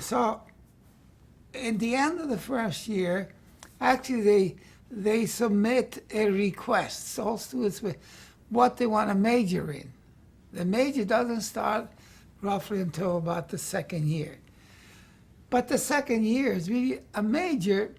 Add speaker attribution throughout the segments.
Speaker 1: So in the end of the first year, actually they submit a request. So all students with what they want to major in. The major doesn't start roughly until about the second year. But the second year is really a major,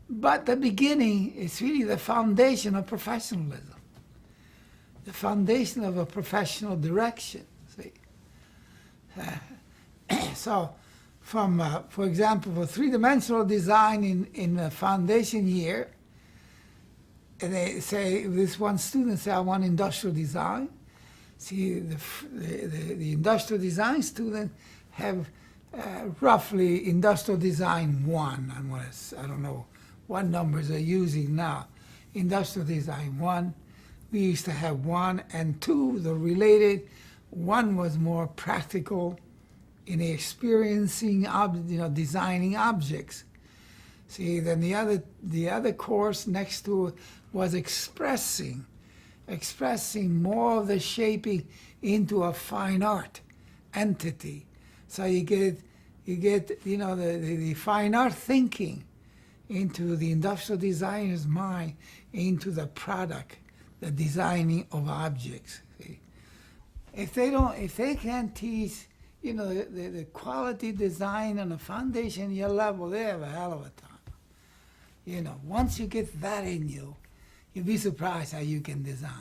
Speaker 1: but the beginning is really the foundation of professionalism, the foundation of a professional direction. See? So from, for example, for three-dimensional design in the foundation year, and they say, this one student say, I want industrial design. See, the industrial design student have roughly industrial design 1. I don't know what numbers they're using now. Industrial design 1. We used to have 1 and 2, the related. 1 was more practical in experiencing, designing objects. See, then the other course next to it was expressing more of the shaping into a fine art entity. So you get the fine art thinking into the industrial designer's mind, into the product, the designing of objects. See? If they can't teach, the quality design on the foundation year level, they have a hell of a time. Once you get that in you, you'll be surprised how you can design.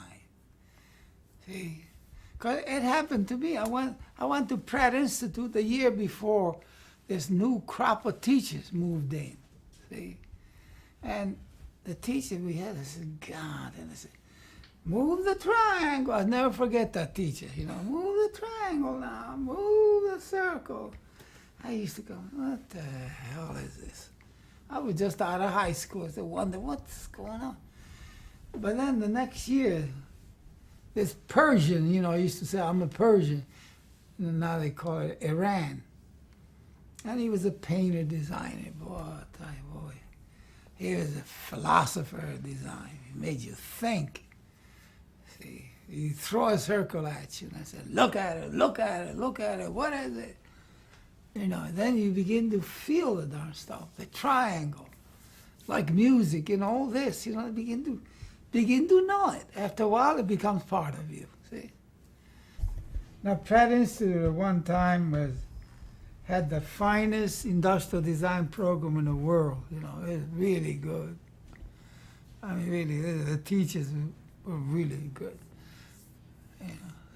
Speaker 1: See? Because it happened to me. I went to Pratt Institute the year before this new crop of teachers moved in. See? And the teacher we had, I said, God, and I said, move the triangle. I'll never forget that teacher. Move the triangle now, move the circle. I used to go, what the hell is this? I was just out of high school. I wonder what's going on. But then the next year, this Persian, I used to say I'm a Persian. And now they call it Iran. And he was a painter, designer. Boy, he was a philosopher of design. He made you think. See, he throw a circle at you, and I said, look at it, look at it, look at it. What is it? Then you begin to feel the darn stuff, the triangle, like music, all this. Begin to know it. After a while, it becomes part of you. See. Now, Pratt Institute at one time had the finest industrial design program in the world. It was really good. I mean, really, the teachers were really good.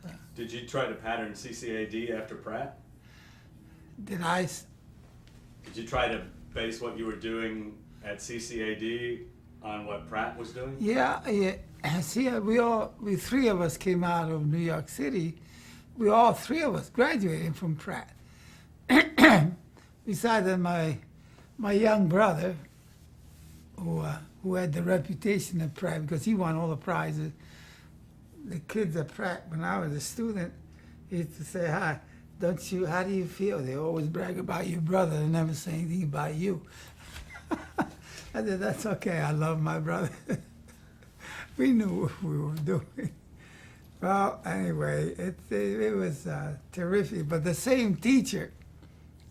Speaker 1: So.
Speaker 2: Did you try to pattern CCAD after Pratt?
Speaker 1: Did I?
Speaker 2: Did you try to base what you were doing at CCAD on what Pratt was doing?
Speaker 1: Yeah. See, we three of us came out of New York City. All three of us graduated from Pratt. Besides that, my young brother, who had the reputation at Pratt because he won all the prizes. The kids at Pratt, when I was a student, used to say, "Hi, how do you feel?" They always brag about your brother. They never say anything about you. I said, that's okay. I love my brother. We knew what we were doing. Well, anyway, it was terrific. But the same teacher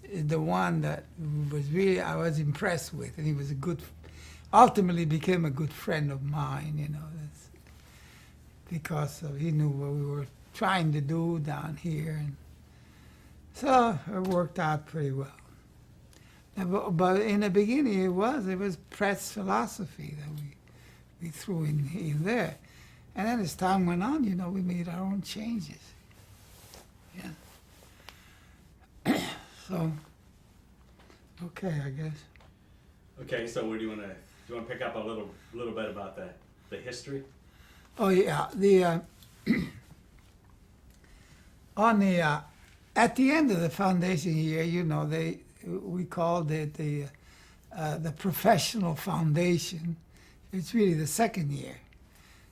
Speaker 1: is the one that I was impressed with, and he was ultimately became a good friend of mine, because he knew what we were trying to do down here. And so it worked out pretty well. But in the beginning, it was Pratt's philosophy that we threw in there. And then as time went on, we made our own changes. Yeah. So, okay, I guess.
Speaker 2: Okay, so what do you want to pick up a little bit about the history?
Speaker 1: Oh yeah, at the end of the foundation year, we called it the professional foundation. It's really the second year.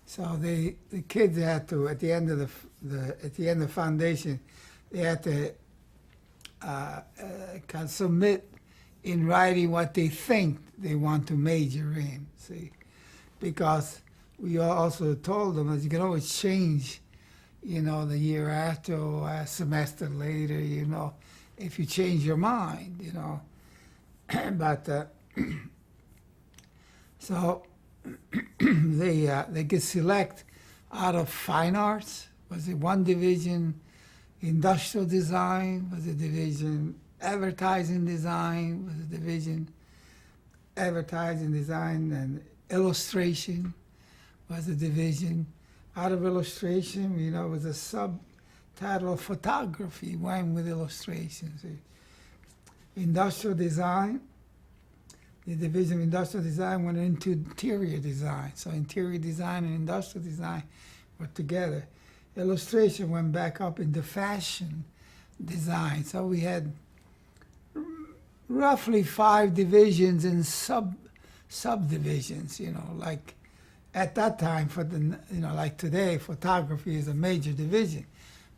Speaker 1: So the kids had to, at the end of the foundation, they had to kind of submit in writing what they think they want to major in. See, because we also told them that you can always change, the year after or a semester later. if you change your mind, you know. But so they get select out of fine arts. Was it one division industrial design? Was it division advertising design? Was it division advertising design and illustration? Was a division out of illustration? You know, it was a subtitle of photography, went with illustration. See? Industrial design, the division of industrial design went into interior design. So interior design and industrial design were together. Illustration went back up into fashion design. So we had roughly 5 divisions and subdivisions, you know, like at that time for the, you know, like today, photography is a major division.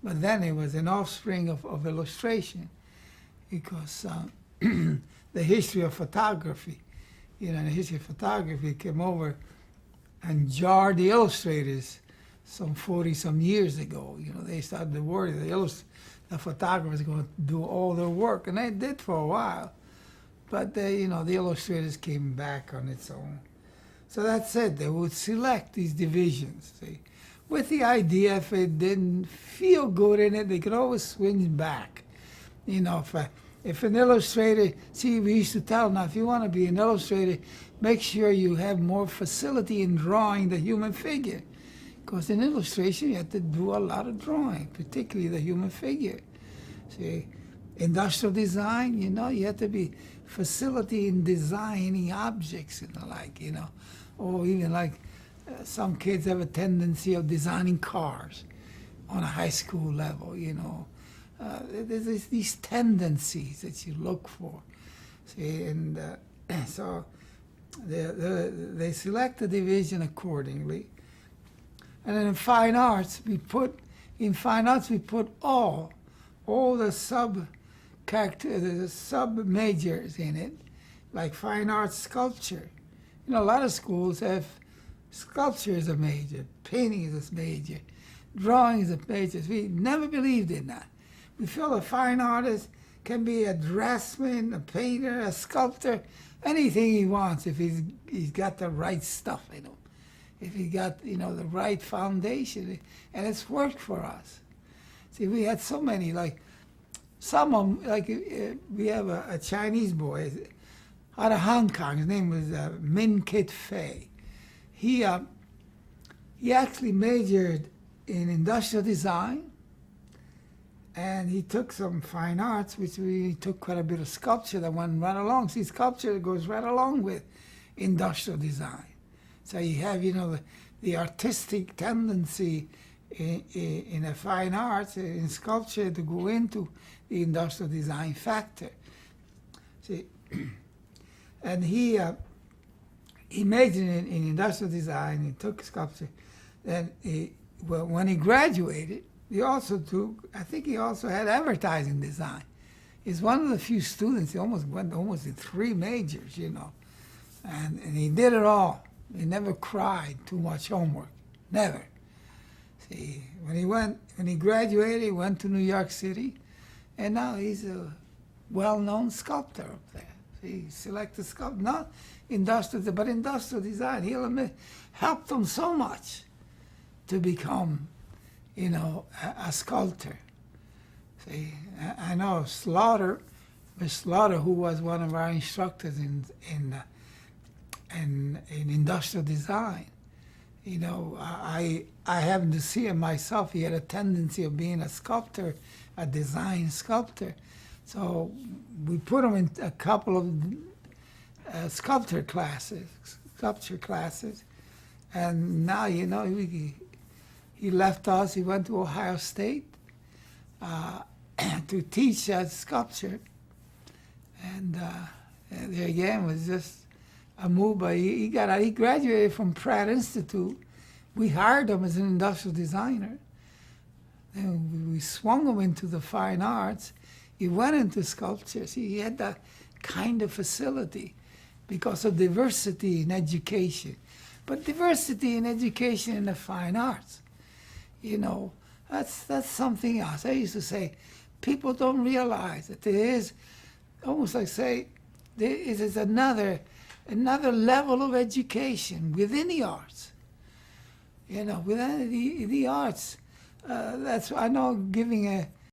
Speaker 1: But then it was an offspring of illustration. Because the history of photography, you know, the history of photography came over and jarred the illustrators some 40-some years ago. You know, they started to worry the photographers going to do all their work, and they did for a while. But they, you know, the illustrators came back on its own. So that's it. They would select these divisions, see, with the idea if it didn't feel good in it, they could always swing back. You know, if an illustrator, see, we used to tell them, now, if you want to be an illustrator, make sure you have more facility in drawing the human figure. Because in illustration, you have to do a lot of drawing, particularly the human figure. See, industrial design, you know, you have to be facility in designing objects and the like, you know. Or even like some kids have a tendency of designing cars on a high school level, you know. There's these tendencies that you look for, see, and so they select the division accordingly. And then in fine arts, we put all the sub majors in it, like fine arts sculpture. You know, a lot of schools have sculpture as a major, painting as a major, drawing as a major. We never believed in that. We feel a fine artist can be a draftsman, a painter, a sculptor, anything he wants if he's got the right stuff in him, if he got, you know, the right foundation, and it's worked for us. See, we had so many, like some of them, like we have a Chinese boy out of Hong Kong. His name was Min Kit Fei. He actually majored in industrial design. And he took some fine arts, which we took quite a bit of sculpture that went right along. See, sculpture goes right along with industrial design. So you have, you know, the artistic tendency in a fine arts, in sculpture, to go into the industrial design factor. See, and he majored in industrial design. He took sculpture. Then when he graduated, he also took, I think he also had advertising design. He's one of the few students, he went in 3 majors, you know. And he did it all. He never cried too much homework, never. See, when he graduated, he went to New York City, and now he's a well-known sculptor up there. See, he selected sculptor, not industrial, but industrial design. He'll admit, helped him so much to become, you know, a sculptor. See, I know Slaughter, who was one of our instructors in industrial design. You know, I happened to see him myself. He had a tendency of being a sculptor, a design sculptor. So we put him in a couple of sculpture classes, and now, you know, he left us. He went to Ohio State to teach sculpture, and there again was just a move. But he graduated from Pratt Institute. We hired him as an industrial designer. Then we swung him into the fine arts. He went into sculpture. See, he had that kind of facility because of diversity in education. But diversity in education in the fine arts, you know, that's something else. I used to say, people don't realize that there is, almost like say, there is another level of education within the arts. You know, within the arts. That's, I know, giving